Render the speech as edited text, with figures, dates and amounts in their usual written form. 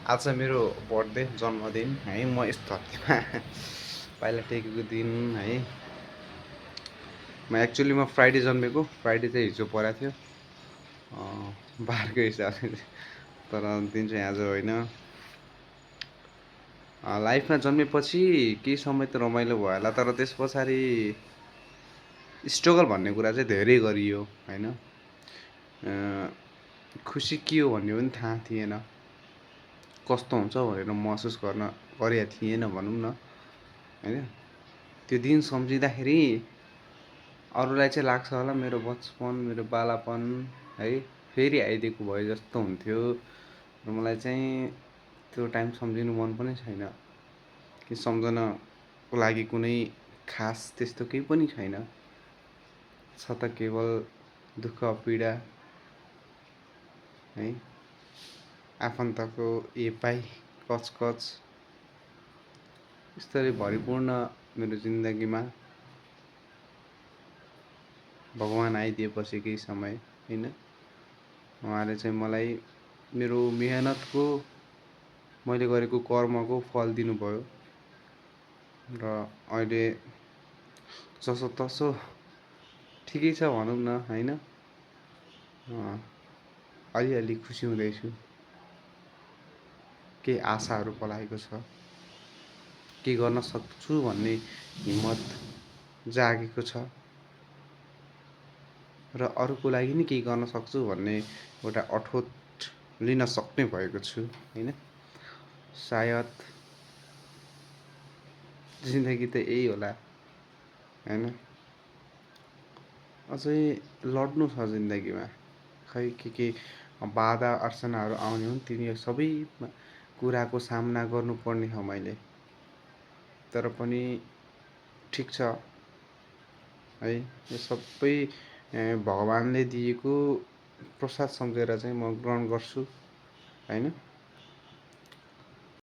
आज मेरो बर्थडे जन्मदिन है। म यस्तो हत्तीमा पाइला टेकेको दिन है। म एक्चुअलीमा फ्राइडे जन्मेको। फ्राइडे चाहिँ हिजो परेको थियो बारको हिसाबले, तर दिन चाहिँ आज होइन। लाइफमा जन्मेपछि केही समय त रमाइलो भयो होला, तर त्यस पछाडि स्ट्रगल भन्ने कुरा चाहिँ धेरै गरियो होइन। खुसी के हो भन्ने पनि थाहा थिएन, कस्तो हुन्छ भनेर महसुस गरेका थिएन भनौँ न होइन। त्यो दिन सम्झिँदाखेरि अरूलाई चाहिँ लाग्छ होला मेरो बचपन, मेरो बालापन है फेरि आइदिएको भए जस्तो हुन्थ्यो। र मलाई चाहिँ त्यो टाइम सम्झिनु मन पनि छैन, कि सम्झनको लागि कुनै खास त्यस्तो केही पनि छैन। छ त केवल दुःख पीडा है, आफन्तको एपाई कचकच, यस्तरी भरिपूर्ण मेरो जिन्दगीमा भगवान् आइदिएपछि केही समय होइन, उहाँले चाहिँ मलाई मेरो मेहनतको, मैले गरेको कर्मको फल दिनुभयो। र अहिले जसो तसो ठिकै छ भनौँ न होइन। अलिअलि खुसी हुँदैछु। केही आशाहरू पलाएको छ, के गर्न सक्छु भन्ने हिम्मत जागेको छ, र अरूको लागि नि केही गर्न सक्छु भन्ने एउटा अठोट लिन सक्ने भएको छु होइन। सायद जिन्दगी त यही होला होइन। अझै लड्नु छ जिन्दगीमा, खै के बाधा अर्चनाहरू आउने हुन्, तिनी सबै कुराको सामना गर्नुपर्ने हो मैले। तर पनि ठिक छ है, यो सबै भगवान्ले दिएको प्रसाद सम्झेर चाहिँ म ग्रहण गर्छु होइन।